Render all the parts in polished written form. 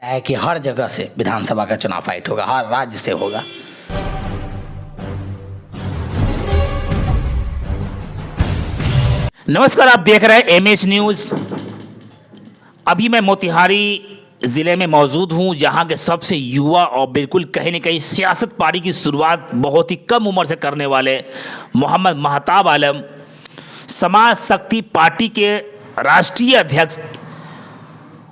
है कि हर जगह से विधानसभा का चुनाव फाइट होगा, हर राज्य से होगा। नमस्कार, आप देख रहे हैं एमएच न्यूज। अभी मैं मोतिहारी ज़िले में मौजूद हूं, जहां के सबसे युवा और बिल्कुल कहीं न कहीं सियासत पारी की शुरुआत बहुत ही कम उम्र से करने वाले मोहम्मद महताब आलम समाज शक्ति पार्टी के राष्ट्रीय अध्यक्ष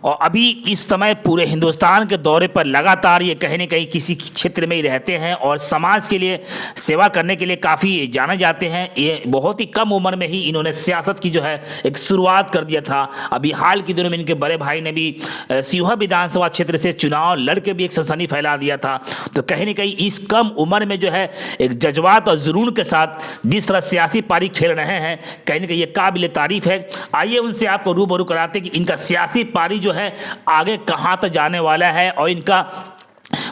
और अभी इस समय पूरे हिंदुस्तान के दौरे पर लगातार ये कहीं न कहीं किसी क्षेत्र में ही रहते हैं और समाज के लिए सेवा करने के लिए काफ़ी जाने जाते हैं। ये बहुत ही कम उम्र में ही इन्होंने सियासत की जो है एक शुरुआत कर दिया था। अभी हाल के दिनों में इनके बड़े भाई ने भी सीहोर विधानसभा क्षेत्र से चुनाव लड़ के भी एक सनसनी फैला दिया था। तो कहीं ना कहीं इस कम उम्र में जो है एक जज्बात और जुनून के साथ जिस तरह सियासी पारी खेल रहे हैं, कहीं ना कहीं ये काबिल तारीफ है। आइए उनसे आपको रूबरू कराते कि इनका सियासी पारी जो है आगे कहां तक जाने वाला है और इनका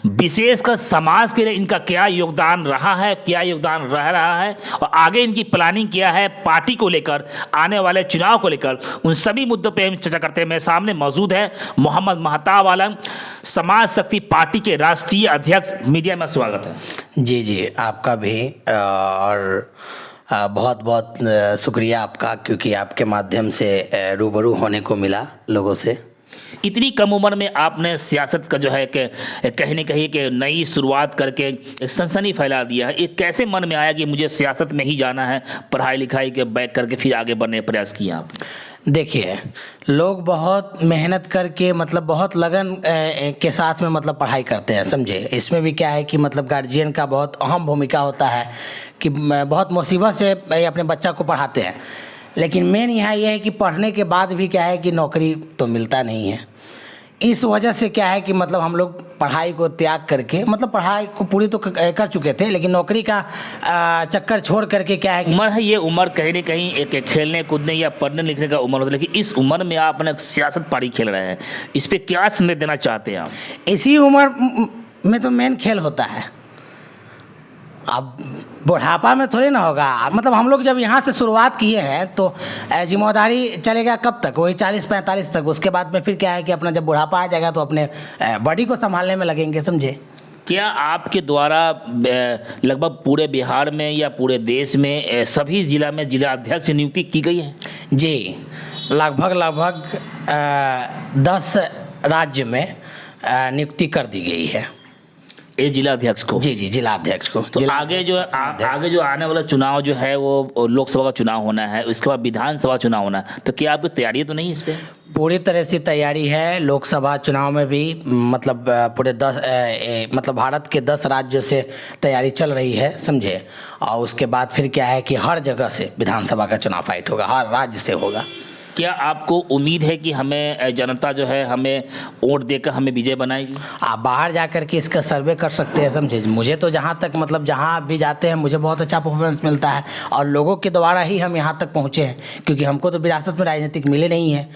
विशेषकर समाज के लिए इनका क्या योगदान रहा है, क्या योगदान रह रहा है और आगे इनकी प्लानिंग क्या है पार्टी को लेकर, आने वाले चुनाव को लेकर। उन सभी मुद्दों पे हम चर्चा करते हैं। मेरे सामने मौजूद है मोहम्मद महताब आलम, समाज शक्ति पार्टी के राष्ट्रीय अध्यक्ष। मीडिया में स्वागत है। जी, आपका भी और बहुत बहुत शुक्रिया आपका, क्योंकि आपके माध्यम से रूबरू होने को मिला लोगों से। इतनी कम उम्र में आपने सियासत का जो है कि कहीं न कहीं कि नई शुरुआत करके एक सनसनी फैला दिया है। ये कैसे मन में आया कि मुझे सियासत में ही जाना है, पढ़ाई लिखाई के बैक करके फिर आगे बढ़ने का प्रयास किया आप? देखिए, लोग बहुत मेहनत करके मतलब बहुत लगन के साथ में मतलब पढ़ाई करते हैं, समझे। इसमें भी क्या है कि मतलब गार्जियन का बहुत अहम भूमिका होता है कि बहुत मुसीबत से अपने बच्चा को पढ़ाते हैं। लेकिन मेन यहाँ यह है कि पढ़ने के बाद भी क्या है कि नौकरी तो मिलता नहीं है। इस वजह से क्या है कि मतलब हम लोग पढ़ाई को त्याग करके, मतलब पढ़ाई को पूरी तो कर चुके थे, लेकिन नौकरी का चक्कर छोड़ करके क्या है कि उम्र है, ये उम्र कहीं ना कहीं एक खेलने कूदने या पढ़ने लिखने का उम्र होता है। लेकिन इस उम्र में आप अपने सियासत पारी खेल रहे हैं, इस पर क्या संदेश देना चाहते हैं आप? इसी उम्र में तो मेन खेल होता है। अब बुढ़ापा में थोड़ी ना होगा। मतलब हम लोग जब यहाँ से शुरुआत किए हैं तो जिम्मेदारी चलेगा कब तक, वही 40-45 तक। उसके बाद में फिर क्या है कि अपना जब बुढ़ापा आ जाएगा तो अपने बॉडी को संभालने में लगेंगे, समझे। क्या आपके द्वारा लगभग पूरे बिहार में या पूरे देश में सभी जिला में जिला अध्यक्ष की नियुक्ति की गई है? जी, लगभग 10 राज्य में नियुक्ति कर दी गई है। ये जिला अध्यक्ष को? जी, जिला अध्यक्ष को। तो आगे जो आने वाला चुनाव जो है वो लोकसभा का चुनाव होना है, उसके बाद विधानसभा चुनाव होना है, तो क्या आपकी तैयारी तो नहीं इस पर? पूरी तरह से तैयारी है। लोकसभा चुनाव में भी मतलब पूरे 10 मतलब भारत के 10 राज्य से तैयारी चल रही है, समझे। और उसके बाद फिर क्या है कि हर जगह से विधानसभा का चुनाव फाइट होगा, हर राज्य से होगा। क्या आपको उम्मीद है कि हमें जनता जो है हमें वोट देकर हमें विजय बनाएगी? आप बाहर जा कर के इसका सर्वे कर सकते हैं, समझे। मुझे तो जहाँ तक मतलब जहाँ भी जाते हैं मुझे बहुत अच्छा परफॉर्मेंस मिलता है और लोगों के द्वारा ही हम यहाँ तक पहुँचे हैं, क्योंकि हमको तो विरासत में राजनीतिक मिले नहीं है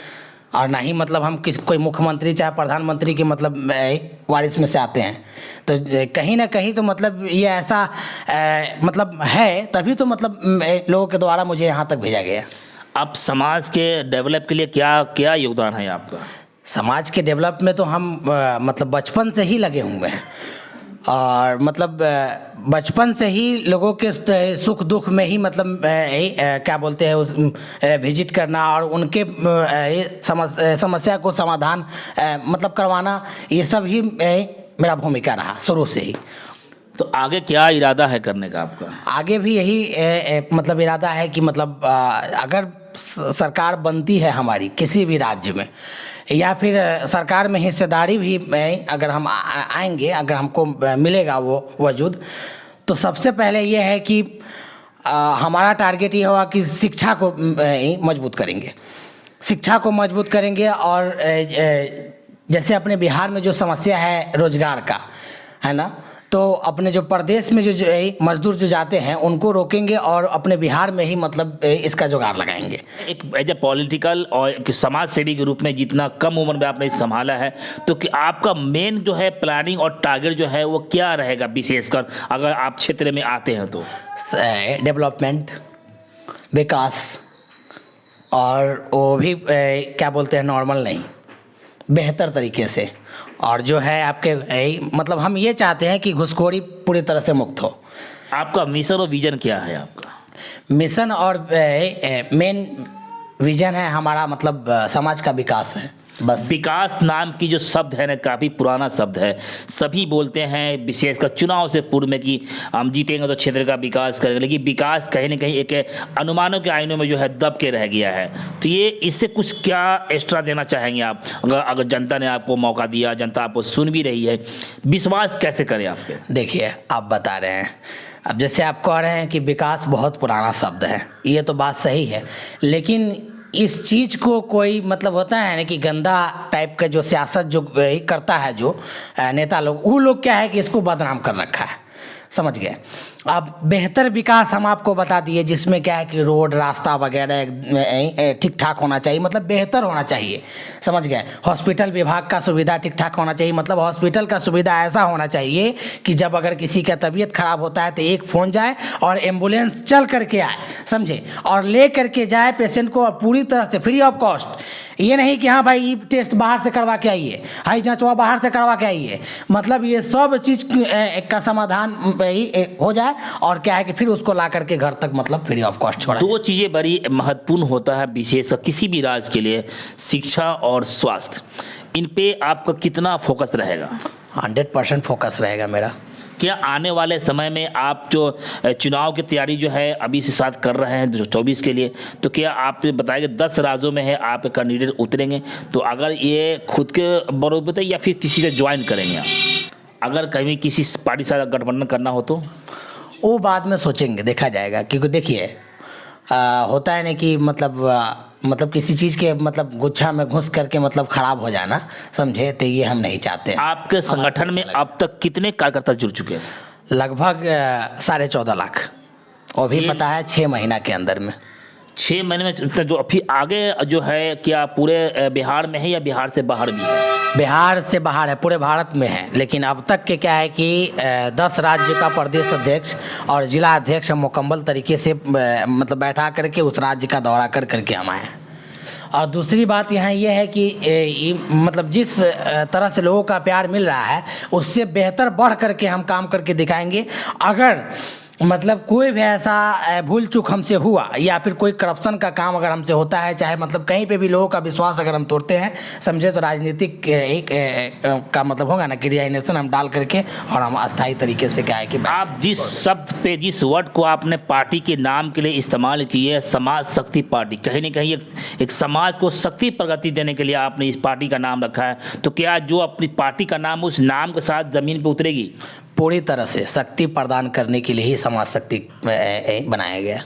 और ना ही मतलब हम कोई मुख्यमंत्री चाहे प्रधानमंत्री के मतलब वारिस में से आते हैं। तो कहीं ना कहीं तो मतलब ये ऐसा मतलब है, तभी तो मतलब लोगों के द्वारा मुझे यहाँ तक भेजा गया। अब समाज के डेवलप के लिए क्या क्या योगदान है आपका? समाज के डेवलप में तो हम मतलब बचपन से ही लगे हुए हैं और मतलब बचपन से ही लोगों के सुख दुख में ही मतलब क्या बोलते हैं उस विजिट करना और उनके समस्या को समाधान मतलब करवाना, ये सब ही मेरा भूमिका रहा शुरू से ही। तो आगे क्या इरादा है करने का आपका? आगे भी यही मतलब इरादा है कि मतलब अगर सरकार बनती है हमारी किसी भी राज्य में, या फिर सरकार में हिस्सेदारी भी अगर हम आएंगे, अगर हमको मिलेगा वो वजूद, तो सबसे पहले ये है कि हमारा टारगेट ये होगा कि शिक्षा को मजबूत करेंगे। शिक्षा को मजबूत करेंगे और जैसे अपने बिहार में जो समस्या है रोजगार का, है ना, तो अपने जो प्रदेश में जो मजदूर जो जाते हैं उनको रोकेंगे और अपने बिहार में ही मतलब इसका जुगाड़ लगाएंगे। एक एज ए पॉलिटिकल और एक समाज सेवी के रूप में जितना कम उम्र में आपने संभाला है, तो कि आपका मेन जो है प्लानिंग और टारगेट जो है वो क्या रहेगा विशेषकर अगर आप क्षेत्र में आते हैं तो? डेवलपमेंट, विकास, और वो भी क्या बोलते हैं नॉर्मल नहीं, बेहतर तरीके से। और जो है आपके मतलब हम ये चाहते हैं कि घुसखोरी पूरी तरह से मुक्त हो। आपका मिशन और विजन क्या है आपका? मिशन और मेन विजन है हमारा मतलब समाज का विकास है बस। विकास नाम की जो शब्द है ना, काफ़ी पुराना शब्द है। सभी बोलते हैं विशेषकर चुनाव से पूर्व में कि हम जीतेंगे तो क्षेत्र का विकास करेंगे, लेकिन विकास कहीं ना कहीं एक अनुमानों के आईनों में जो है दब के रह गया है। तो ये इससे कुछ क्या एक्स्ट्रा देना चाहेंगे आप? अगर जनता ने आपको मौका दिया, जनता आपको सुन भी रही है, विश्वास कैसे करें आप पे? देखिए, आप बता रहे हैं, अब जैसे आप कह रहे हैं कि विकास बहुत पुराना शब्द है, ये तो बात सही है, लेकिन इस चीज़ को कोई मतलब होता है ना कि गंदा टाइप का जो सियासत जो करता है, जो नेता लोग, वो लोग क्या है कि इसको बदनाम कर रखा है, समझ गए। अब बेहतर विकास हम आपको बता दिए, जिसमें क्या है कि रोड रास्ता वगैरह ठीक ठाक होना चाहिए, मतलब बेहतर होना चाहिए, समझ गए। हॉस्पिटल विभाग का सुविधा ठीक ठाक होना चाहिए, मतलब हॉस्पिटल का सुविधा ऐसा होना चाहिए कि जब अगर किसी का तबीयत खराब होता है तो एक फ़ोन जाए और एम्बुलेंस चल करके आए, समझे, और ले करके जाए पेशेंट को पूरी तरह से फ्री ऑफ कॉस्ट। ये नहीं कि हाँ भाई टेस्ट बाहर से करवा के आइए, हाई जाँचवा बाहर से करवा के आइए, मतलब ये सब चीज़ का समाधान हो जाए और क्या है कि फिर उसको ला करके घर तक मतलब फ्री ऑफ कॉस्ट छोड़ा। दो चीज़ें बड़ी महत्वपूर्ण होता है विशेषकर किसी भी राज्य के लिए, शिक्षा और स्वास्थ्य। इन पे आपका कितना फोकस रहेगा? 100% फोकस रहेगा मेरा। क्या आने वाले समय में आप जो चुनाव की तैयारी जो है अभी से साथ कर रहे हैं 2024 के लिए, तो क्या आप बताएंगे 10 राज्यों में है आप कैंडिडेट उतरेंगे, तो अगर ये खुद के बरोबर या फिर किसी से ज्वाइन करेंगे आप? अगर कहीं किसी पार्टी से गठबंधन करना हो तो वो बाद में सोचेंगे, देखा जाएगा। क्योंकि देखिए होता है ना कि मतलब किसी चीज़ के मतलब गुच्छा में घुस करके मतलब खराब हो जाना, समझे, तो ये हम नहीं चाहते। आपके संगठन में अब तक कितने कार्यकर्ता जुड़ चुके हैं? लगभग 14.5 लाख, और भी पता है 6 महीना के अंदर में। 6 महीने में जो अभी आगे जो है, क्या पूरे बिहार में है या बिहार से बाहर भी है? बिहार से बाहर है, पूरे भारत में है, लेकिन अब तक के क्या है कि 10 राज्य का प्रदेश अध्यक्ष और जिला अध्यक्ष हम मुकम्मल तरीके से मतलब बैठा करके उस राज्य का दौरा कर करके हम आए हैं। और दूसरी बात यहाँ ये है कि मतलब जिस तरह से लोगों का प्यार मिल रहा है, उससे बेहतर बढ़ करके हम काम करके दिखाएंगे। अगर मतलब कोई भी ऐसा भूल चूक हमसे हुआ या फिर कोई करप्शन का काम अगर हमसे होता है, चाहे मतलब कहीं पे भी लोगों का विश्वास अगर हम तोड़ते हैं, समझे, तो राजनीतिक एक का मतलब होगा ना कि रिजाइनेशन हम डाल करके और हम अस्थायी तरीके से क्या है कि आप जिस शब्द पे, जिस वर्ड को आपने पार्टी के नाम के लिए इस्तेमाल किए, समाज शक्ति पार्टी, कहीं ना कहीं एक समाज को शक्ति प्रगति देने के लिए आपने इस पार्टी का नाम रखा है, तो क्या जो अपनी पार्टी का नाम उस नाम के साथ ज़मीन पर उतरेगी? पूरी तरह से शक्ति प्रदान करने के लिए ही समाज शक्ति बनाया गया।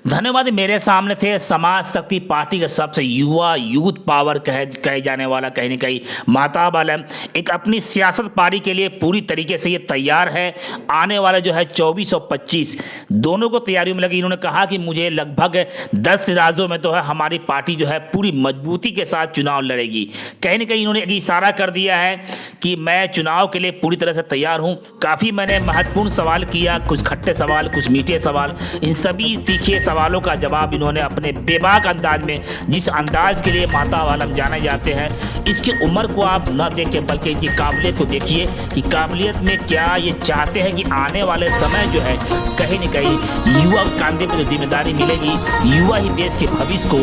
धन्यवाद। मेरे सामने थे समाज शक्ति पार्टी के सबसे युवा यूथ पावर कहे जाने वाला कहीं ना कहीं महताब आलम, एक अपनी सियासत पारी के लिए पूरी तरीके से ये तैयार है। आने वाले जो है 24 और 25 दोनों को तैयारियों में लगी। इन्होंने कहा कि मुझे लगभग 10 राज्यों में तो है हमारी पार्टी जो है पूरी मजबूती के साथ चुनाव लड़ेगी। कहीं ना कहीं इन्होंने एक इशारा कर दिया है कि मैं चुनाव के लिए पूरी तरह से तैयार हूँ। काफ़ी मैंने महत्वपूर्ण सवाल किया, कुछ खट्टे सवाल, कुछ मीठे सवाल, इन सभी तीखे सवालों का जवाब इन्होंने अपने बेबाक अंदाज में, जिस अंदाज के लिए महताब आलम जाने जाते हैं, इसकी उम्र को आप न देखें बल्कि इनकी काबिलियत को देखिए कि काबिलियत में क्या ये चाहते हैं कि आने वाले समय जो है कहीं न कहीं युवा कांधे पर जिम्मेदारी मिलेगी। युवा ही देश के भविष्य को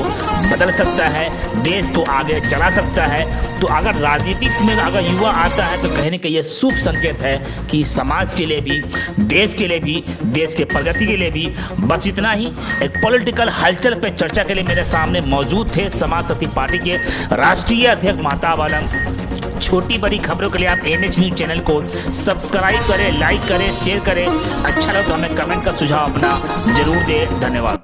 बदल सकता है, देश को आगे चला सकता है। तो अगर राजनीति में अगर युवा आता है तो कहीं न कहीं ये शुभ संकेत है कि समाज के लिए भी, देश के लिए भी, देश के प्रगति के लिए भी। बस इतना ही। एक पॉलिटिकल हलचल पे चर्चा के लिए मेरे सामने मौजूद थे समाज शक्ति पार्टी के राष्ट्रीय अध्यक्ष महताब आलम। छोटी बड़ी खबरों के लिए आप एमएच न्यूज़ चैनल को सब्सक्राइब करें, लाइक करें, शेयर करें। अच्छा लगे तो हमें कमेंट का सुझाव अपना जरूर दें। धन्यवाद।